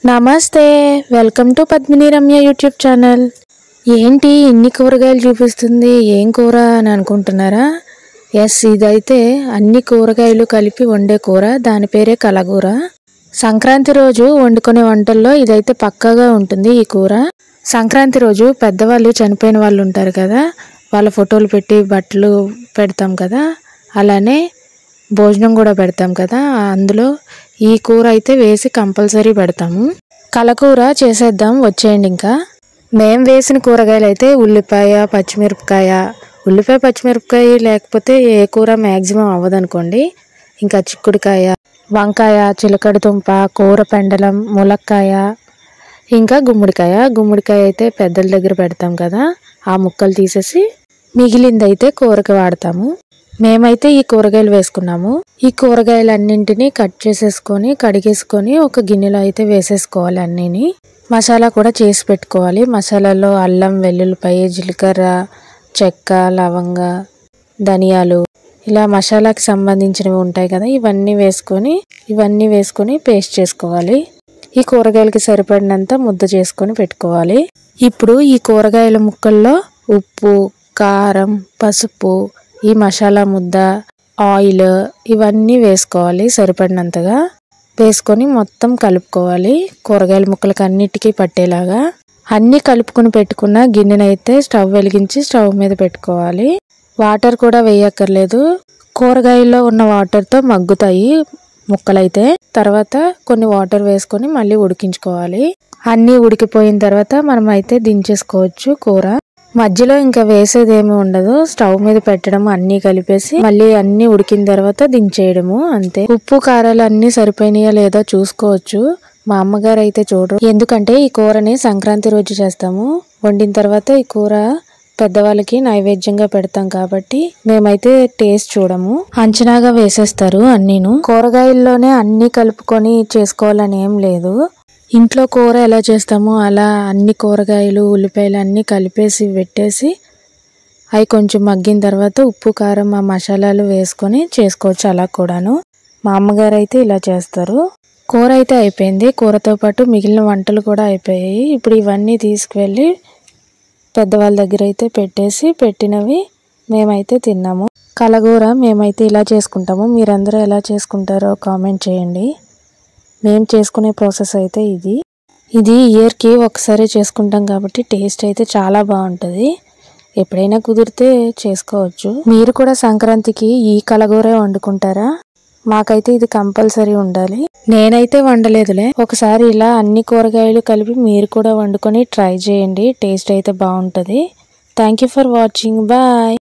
నమస్తే, welcome to Padmini Ramya YouTube channel. ఏంటి ఇన్ని కూరగాయలు చూపిస్తుంది, ఏం కూర అని అనుకుంటున్నారా? ఎస్, ఇదైతే అన్ని కూరగాయలు కలిపి వండే కూర, దాని పేరే కలగూర. సంక్రాంతి రోజు వండుకునే వంటల్లో ఇదైతే పక్కాగా ఉంటుంది ఈ కూర. సంక్రాంతి రోజు పెద్దవాళ్ళు చనిపోయిన వాళ్ళు ఉంటారు కదా, వాళ్ళ ఫోటోలు పెట్టి బట్టలు పెడతాం కదా, అలానే భోజనం కూడా పెడతాం కదా, అందులో ఈ కూర అయితే వేసి కంపల్సరీ పెడతాము. కలకూర చేసేద్దాం, వచ్చేయండి. ఇంకా మేము వేసిన కూరగాయలు అయితే ఉల్లిపాయ, పచ్చిమిరపకాయ. ఉల్లిపాయ పచ్చిమిరపకాయ లేకపోతే ఏ కూర మ్యాక్సిమం అవ్వదనుకోండి. ఇంకా చిక్కుడుకాయ, వంకాయ, చిలకడ దుంప, కూర పెండలం, ములక్కాయ, ఇంకా గుమ్మడికాయ. గుమ్మడికాయ అయితే పెద్దల దగ్గర పెడతాం కదా, ఆ ముక్కలు తీసేసి మిగిలింది అయితే కూరకి వాడతాము. మేమైతే ఈ కూరగాయలు వేసుకున్నాము. ఈ కూరగాయలు అన్నింటినీ కట్ చేసేసుకొని కడిగేసుకొని ఒక గిన్నెలో అయితే వేసేసుకోవాలి. అన్నిని మసాలా కూడా చేసి పెట్టుకోవాలి. మసాలాలో అల్లం, వెల్లుల్లిపాయ, జీలకర్ర, చెక్క, లవంగ, ధనియాలు, ఇలా మసాలాకి సంబంధించినవి ఉంటాయి కదా, ఇవన్నీ వేసుకొని పేస్ట్ చేసుకోవాలి. ఈ కూరగాయలకి సరిపడినంత ముద్ద చేసుకొని పెట్టుకోవాలి. ఇప్పుడు ఈ కూరగాయల ముక్కల్లో ఉప్పు, కారం, పసుపు, ఈ మసాలా ముద్ద, ఆయిల్ ఇవన్నీ వేసుకోవాలి. సరిపడినంతగా వేసుకొని మొత్తం కలుపుకోవాలి. కూరగాయల ముక్కలకి అన్నిటికీ పట్టేలాగా అన్నీ కలుపుకొని పెట్టుకున్న గిన్నెనైతే స్టవ్ వెలిగించి స్టవ్ మీద పెట్టుకోవాలి. వాటర్ కూడా వేయక్కర్లేదు, కూరగాయల్లో ఉన్న వాటర్తో మగ్గుతాయి ముక్కలైతే. తర్వాత కొన్ని వాటర్ వేసుకొని మళ్ళీ ఉడికించుకోవాలి. అన్నీ ఉడికిపోయిన తర్వాత మనం అయితే దించేసుకోవచ్చు కూర. మధ్యలో ఇంకా వేసేది ఏమి ఉండదు, స్టవ్ మీద పెట్టడం, అన్నీ కలిపేసి మళ్ళీ అన్నీ ఉడికిన తర్వాత దించేయడము, అంతే. ఉప్పు కారాలు అన్నీ సరిపోయినాయా లేదా చూసుకోవచ్చు. మా అమ్మగారు అయితే చూడరు, ఎందుకంటే ఈ కూరని సంక్రాంతి రోజు చేస్తాము. వండిన తర్వాత ఈ కూర పెద్దవాళ్ళకి నైవేద్యంగా పెడతాం కాబట్టి మేమైతే టేస్ట్ చూడము, అంచనాగా వేసేస్తారు అన్నీను. కూరగాయల్లోనే అన్నీ కలుపుకొని చేసుకోవాలని ఏం లేదు. ఇంట్లో కూర ఎలా చేస్తామో అలా అన్ని కూరగాయలు, ఉల్లిపాయలు అన్నీ కలిపేసి పెట్టేసి అవి కొంచెం మగ్గిన తర్వాత ఉప్పు, కారం, ఆ మసాలాలు వేసుకొని చేసుకోవచ్చు. అలా కూడాను మా అమ్మగారు అయితే ఇలా చేస్తారు. కూర అయితే అయిపోయింది, కూరతో పాటు మిగిలిన వంటలు కూడా అయిపోయాయి. ఇప్పుడు ఇవన్నీ తీసుకువెళ్ళి పెద్దవాళ్ళ దగ్గర అయితే పెట్టేసి పెట్టినవి మేమైతే తిన్నాము. కలగూర మేమైతే ఇలా చేసుకుంటాము. మీరందరూ ఎలా చేసుకుంటారో కామెంట్ చేయండి. మేము చేసుకునే ప్రాసెస్ అయితే ఇది ఇయర్కి ఒకసారి చేసుకుంటాం కాబట్టి టేస్ట్ అయితే చాలా బాగుంటుంది. ఎప్పుడైనా కుదిరితే చేసుకోవచ్చు. మీరు కూడా సంక్రాంతికి ఈ కలగూరే వండుకుంటారా? మాకైతే ఇది కంపల్సరీ ఉండాలి. నేనైతే వండలేదులే, ఒకసారి ఇలా అన్ని కూరగాయలు కలిపి మీరు కూడా వండుకొని ట్రై చేయండి, టేస్ట్ అయితే బాగుంటుంది. Thank you for watching, bye.